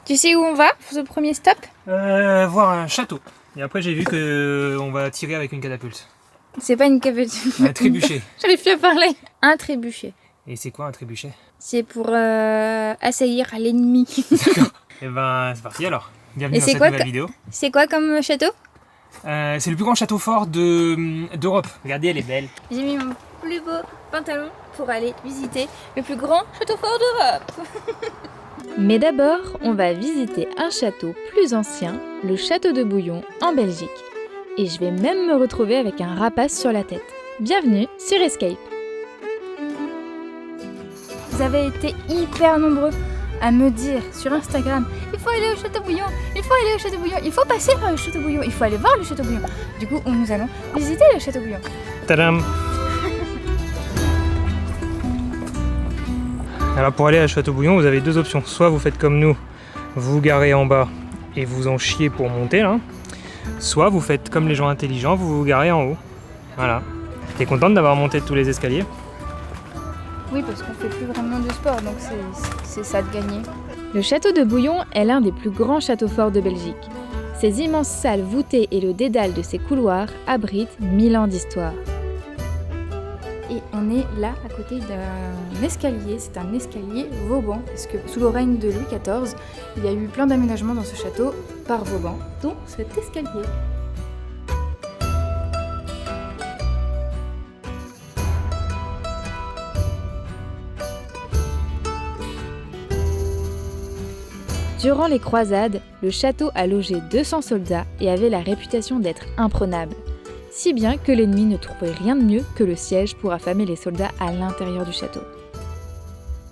Tu sais où on va pour ce premier stop? Voir un château. Et après j'ai vu qu'on va tirer avec une catapulte. C'est pas une catapulte. Un trébuchet. J'arrive plus à parler. Un trébuchet. Et c'est quoi un trébuchet? C'est pour assaillir l'ennemi. D'accord. Et ben c'est parti alors. Bienvenue dans cette nouvelle vidéo. C'est quoi comme château? C'est le plus grand château fort d'Europe. Regardez, elle est belle. J'ai mis mon plus beau pantalon pour aller visiter le plus grand château fort d'Europe. Mais d'abord, on va visiter un château plus ancien, le château de Bouillon en Belgique. Et je vais même me retrouver avec un rapace sur la tête. Bienvenue sur Escape. Vous avez été hyper nombreux à me dire sur Instagram: il faut aller au château Bouillon, il faut aller au château Bouillon, il faut passer par le château Bouillon, il faut aller voir le château Bouillon. Du coup, nous allons visiter le château Bouillon. Tadam! Alors pour aller à Château Bouillon, vous avez deux options. Soit vous faites comme nous, vous vous garez en bas et vous en chiez pour monter là. Soit vous faites comme les gens intelligents, vous vous garez en haut. Voilà. T'es contente d'avoir monté tous les escaliers? Oui, parce qu'on fait plus vraiment de sport, donc c'est ça de gagner. Le château de Bouillon est l'un des plus grands châteaux forts de Belgique. Ses immenses salles voûtées et le dédale de ses couloirs abritent 1000 ans d'histoire. Et on est là à côté d'un escalier, c'est un escalier Vauban, parce que sous le règne de Louis XIV, il y a eu plein d'aménagements dans ce château par Vauban, dont cet escalier. Durant les croisades, le château a logé 200 soldats et avait la réputation d'être imprenable. Si bien que l'ennemi ne trouvait rien de mieux que le siège pour affamer les soldats à l'intérieur du château.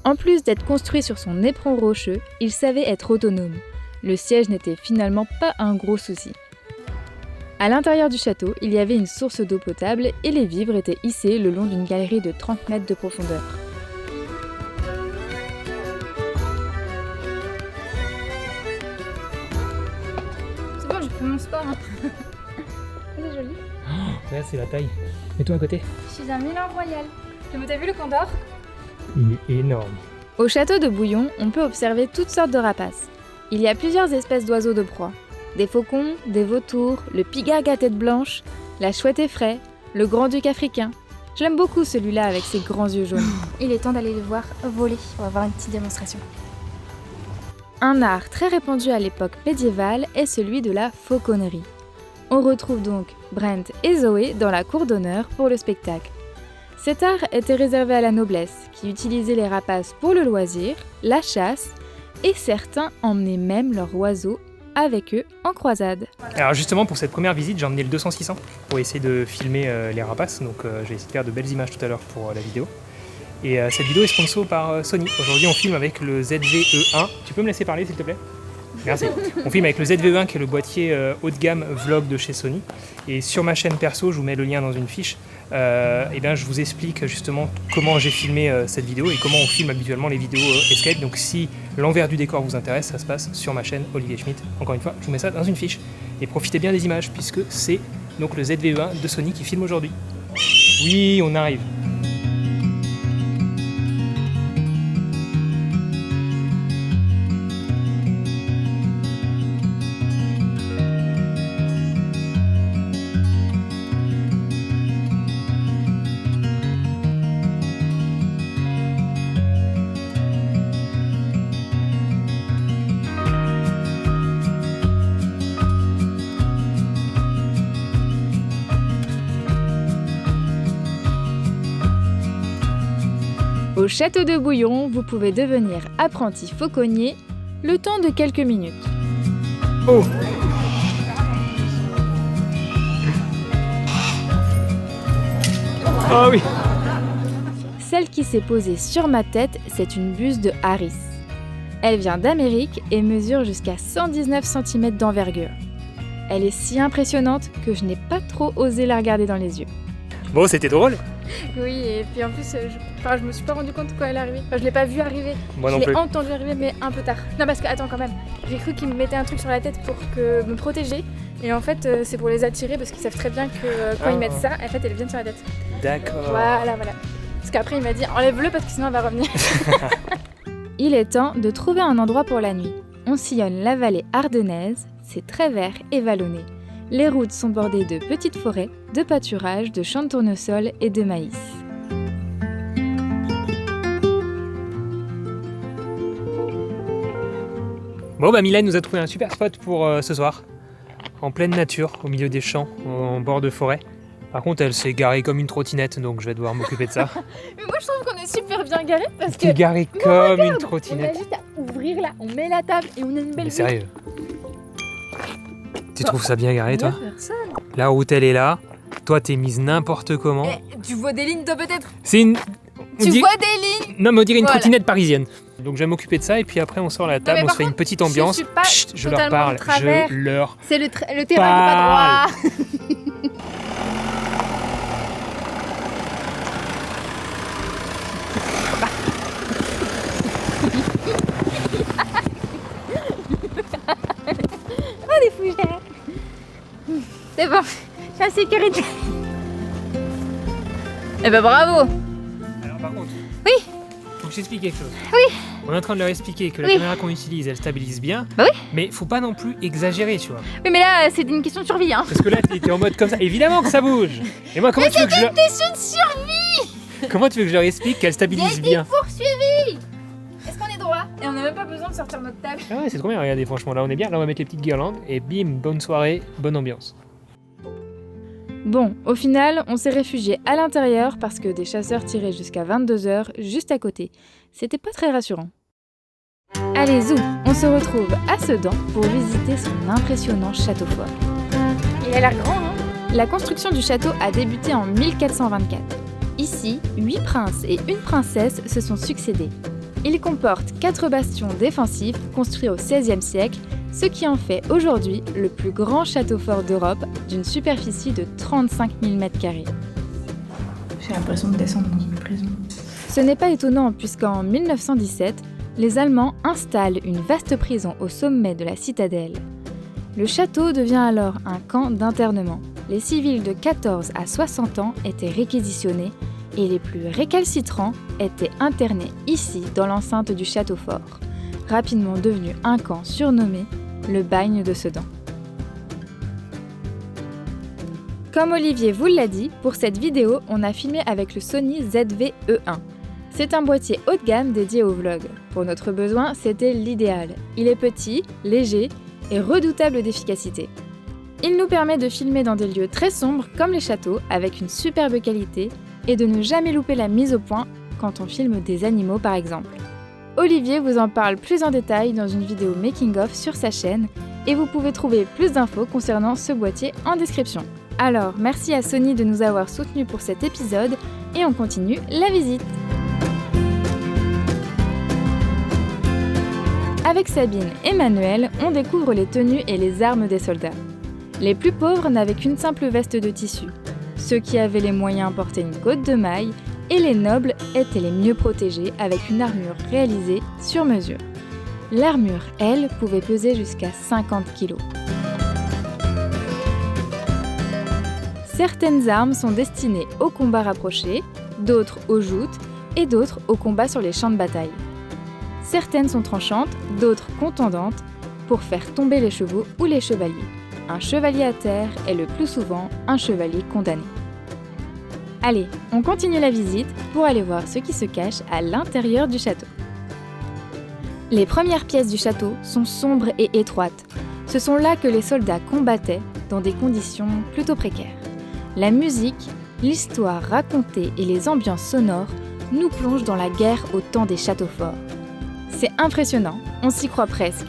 En plus d'être construit sur son éperon rocheux, il savait être autonome. Le siège n'était finalement pas un gros souci. À l'intérieur du château, il y avait une source d'eau potable et les vivres étaient hissés le long d'une galerie de 30 mètres de profondeur. C'est bon, j'ai fait mon sport. C'est joli. Là c'est la taille. Mets-toi à côté. Je suis un Milan Royal. T'as vu le condor? Il est énorme. Au château de Bouillon, on peut observer toutes sortes de rapaces. Il y a plusieurs espèces d'oiseaux de proie. Des faucons, des vautours, le pigargue à tête blanche, la chouette effraie, le grand-duc africain. J'aime beaucoup celui-là avec ses grands yeux jaunes. Il est temps d'aller les voir voler. On va voir une petite démonstration. Un art très répandu à l'époque médiévale est celui de la fauconnerie. On retrouve donc Brent et Zoé dans la cour d'honneur pour le spectacle. Cet art était réservé à la noblesse, qui utilisait les rapaces pour le loisir, la chasse, et certains emmenaient même leurs oiseaux avec eux en croisade. Alors justement pour cette première visite, j'ai emmené le 200-600 pour essayer de filmer les rapaces, donc j'ai essayé de faire de belles images tout à l'heure pour la vidéo. Et cette vidéo est sponsor par Sony. Aujourd'hui on filme avec le ZV-E1. Tu peux me laisser parler s'il te plaît? Merci. On filme avec le ZV-E1 qui est le boîtier haut de gamme vlog de chez Sony. Et sur ma chaîne perso, je vous mets le lien dans une fiche. Et bien, je vous explique justement comment j'ai filmé cette vidéo et comment on filme habituellement les vidéos Escape. Donc si l'envers du décor vous intéresse, ça se passe sur ma chaîne Olivier Schmitt. Encore une fois, je vous mets ça dans une fiche. Et profitez bien des images puisque c'est donc le ZV-E1 de Sony qui filme aujourd'hui. Oui, on arrive. Au château de Bouillon, vous pouvez devenir apprenti fauconnier le temps de quelques minutes. Oh! Ah oui! Celle qui s'est posée sur ma tête, c'est une buste de Harris. Elle vient d'Amérique et mesure jusqu'à 119 cm d'envergure. Elle est si impressionnante que je n'ai pas trop osé la regarder dans les yeux. Bon, c'était drôle. Oui, et puis en plus, je me suis pas rendu compte quand elle est arrivée. Enfin, je l'ai pas vue arriver. Moi non je l'ai plus. entendu arriver, mais un peu tard. Non, parce que, attends, quand même. J'ai cru qu'ils me mettaient un truc sur la tête pour me protéger. Et en fait, c'est pour les attirer parce qu'ils savent très bien que quand ils mettent ça, en fait, elles viennent sur la tête. D'accord. Voilà. Parce qu'après, il m'a dit enlève-le parce que sinon elle va revenir. Il est temps de trouver un endroit pour la nuit. on sillonne la vallée ardennaise, c'est très vert et vallonné. Les routes sont bordées de petites forêts, de pâturages, de champs de tournesol et de maïs. Bon bah Mylène nous a trouvé un super spot pour ce soir. En pleine nature, au milieu des champs, en bord de forêt. Par contre elle s'est garée comme une trottinette, donc je vais devoir m'occuper de ça. Mais moi je trouve qu'on est super bien garés parce que... T'es garée comme une On a trottinette. juste à ouvrir là, on met la table et on a une belle Mais vue. sérieux. Tu trouves ça bien garé toi? Personne. La route elle est là, toi t'es mise n'importe comment. Tu vois des lignes toi peut-être? C'est une... Tu vois des lignes? Non mais on dirait une Voilà. trottinette parisienne. Donc je vais m'occuper de ça et puis après on sort la table, mais on par se fait une contre, petite ambiance. je suis pas Chut, je leur totalement parle, de travers. je leur... C'est le terrain qui est pas droit. Oh des fougères. C'est bon, je suis en sécurité. Eh ben bravo. Alors par contre, Oui. faut que je t'explique quelque chose. Oui. On est en train de leur expliquer que la Oui. caméra qu'on utilise, elle stabilise bien. Bah oui. Mais faut pas non plus exagérer, tu vois. Oui mais là c'est une question de survie hein. Parce que là, t'es en mode comme ça. Évidemment que ça bouge. Et moi, comment tu veux que je leur... Question de survie. Comment tu veux que je leur explique qu'elle stabilise bien? Poursuivi. Est-ce qu'on est droit? Et on n'a même pas besoin de sortir notre table. Ah ouais, c'est trop bien. Regardez, franchement, là on est bien. Là on va mettre les petites guirlandes et bim, bonne soirée, bonne ambiance. Bon, au final, on s'est réfugié à l'intérieur parce que des chasseurs tiraient jusqu'à 22h juste à côté. C'était pas très rassurant. Allez, zou, on se retrouve à Sedan pour visiter son impressionnant château fort. Il a l'air grand, hein? La construction du château a débuté en 1424. Ici, 8 princes et une princesse se sont succédés. Il comporte 4 bastions défensifs construits au XVIe siècle, ce qui en fait aujourd'hui le plus grand château fort d'Europe d'une superficie de 35 000 m². J'ai l'impression de descendre dans une prison. Ce n'est pas étonnant puisqu'en 1917, les Allemands installent une vaste prison au sommet de la citadelle. Le château devient alors un camp d'internement. Les civils de 14 à 60 ans étaient réquisitionnés et les plus récalcitrants étaient internés ici dans l'enceinte du château fort, rapidement devenu un camp surnommé le bagne de Sedan. Comme Olivier vous l'a dit, pour cette vidéo, on a filmé avec le Sony ZV-E1. C'est un boîtier haut de gamme dédié au vlog. Pour notre besoin, c'était l'idéal. Il est petit, léger et redoutable d'efficacité. Il nous permet de filmer dans des lieux très sombres comme les châteaux avec une superbe qualité et de ne jamais louper la mise au point quand on filme des animaux par exemple. Olivier vous en parle plus en détail dans une vidéo making-of sur sa chaîne et vous pouvez trouver plus d'infos concernant ce boîtier en description. Alors, merci à Sony de nous avoir soutenus pour cet épisode et on continue la visite. Avec Sabine et Manuel, on découvre les tenues et les armes des soldats. Les plus pauvres n'avaient qu'une simple veste de tissu. Ceux qui avaient les moyens portaient une cotte de maille et les nobles étaient les mieux protégés avec une armure réalisée sur mesure. L'armure, elle, pouvait peser jusqu'à 50 kg. Certaines armes sont destinées au combat rapproché, d'autres aux joutes et d'autres au combat sur les champs de bataille. Certaines sont tranchantes, d'autres contendantes pour faire tomber les chevaux ou les chevaliers. Un chevalier à terre est le plus souvent un chevalier condamné. Allez, on continue la visite pour aller voir ce qui se cache à l'intérieur du château. Les premières pièces du château sont sombres et étroites. Ce sont là que les soldats combattaient dans des conditions plutôt précaires. La musique, l'histoire racontée et les ambiances sonores nous plongent dans la guerre au temps des châteaux forts. C'est impressionnant, on s'y croit presque.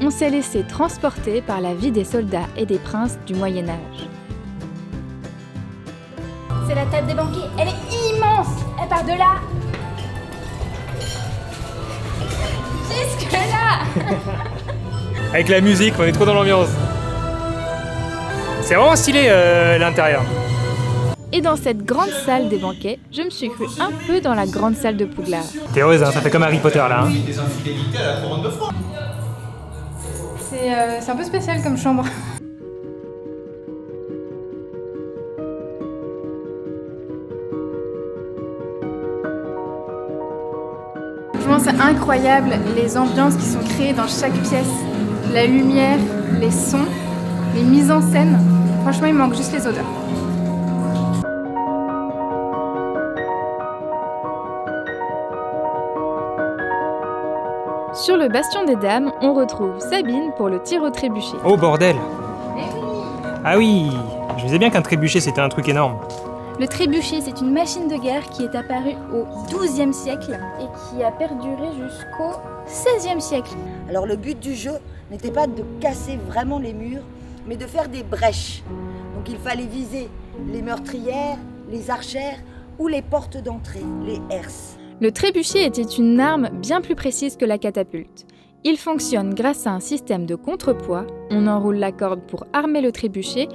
On s'est laissé transporter par la vie des soldats et des princes du Moyen-Âge. C'est la table des banquiers, elle est immense. Elle part de là jusque là. Avec la musique, on est trop dans l'ambiance. C'est vraiment stylé l'intérieur. Et dans cette grande salle des banquets, je me suis crue un peu dans la grande salle de Poudlard. T'es heureuse, hein, ça fait comme Harry Potter là. Hein. Des infidélités à la couronne de France. C'est un peu spécial comme chambre. Franchement, c'est incroyable les ambiances qui sont créées dans chaque pièce. La lumière, les sons, les mises en scène. Franchement, il manque juste les odeurs. Sur le bastion des dames, on retrouve Sabine pour le tir au trébuchet. Oh bordel! Ah oui! Je disais bien qu'un trébuchet c'était un truc énorme. Le trébuchet, c'est une machine de guerre qui est apparue au XIIe siècle et qui a perduré jusqu'au XVIe siècle. Alors le but du jeu n'était pas de casser vraiment les murs, mais de faire des brèches. Donc il fallait viser les meurtrières, les archères ou les portes d'entrée, les herses. Le trébuchet était une arme bien plus précise que la catapulte. Il fonctionne grâce à un système de contrepoids. On enroule la corde pour armer le trébuchet,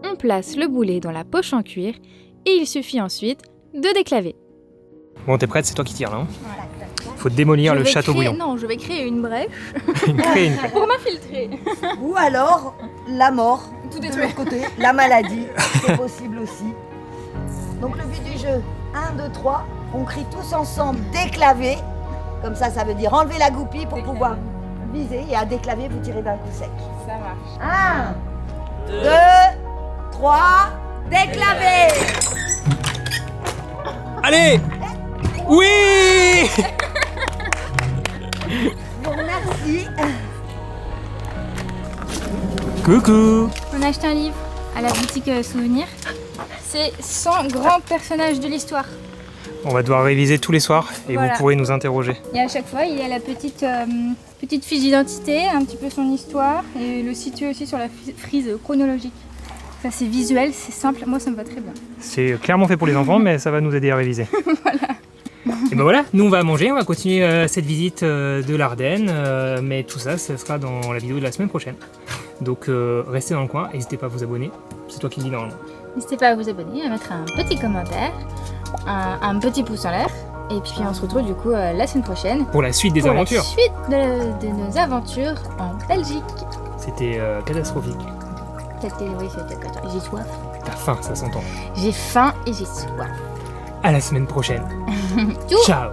on place le boulet dans la poche en cuir et il suffit ensuite de déclaver. Bon, t'es prête? C'est toi qui tires là. Hein. Faut démolir le château bouillant. Non, je vais créer une brèche Créer une brèche. pour m'infiltrer. Ou alors la mort, Tout de détruire. l'autre côté, la maladie, c'est possible aussi. Donc le but du jeu, 1, 2, 3, on crie tous ensemble déclaver. Comme ça veut dire enlever la goupille pour pouvoir viser et à déclaver, vous tirez d'un coup sec. Ça marche. 1, 2, 3, déclaver. Allez! Oui! Bon, merci. Coucou! On a acheté un livre à la boutique Souvenir. C'est 100 grands personnages de l'histoire. On va devoir réviser tous les soirs et Voilà. vous pourrez nous interroger. Et à chaque fois, il y a la petite fiche d'identité, un petit peu son histoire et le situer aussi sur la frise chronologique. Ça, c'est visuel, c'est simple. Moi, ça me va très bien. C'est clairement fait pour les enfants, mais ça va nous aider à réviser. Et ben voilà, nous on va manger, on va continuer cette visite de l'Ardenne, mais tout ça, ce sera dans la vidéo de la semaine prochaine. Donc restez dans le coin, n'hésitez pas à vous abonner, c'est toi qui le dis normalement. N'hésitez pas à vous abonner, à mettre un petit commentaire, un petit pouce en l'air. Et puis on se retrouve du coup la semaine prochaine Pour la suite des pour aventures. la suite de nos aventures en Belgique. C'était catastrophique. Oui, c'était catastrophique. J'ai soif. T'as faim, ça s'entend. J'ai faim et j'ai soif. À la semaine prochaine. Tchou. Ciao!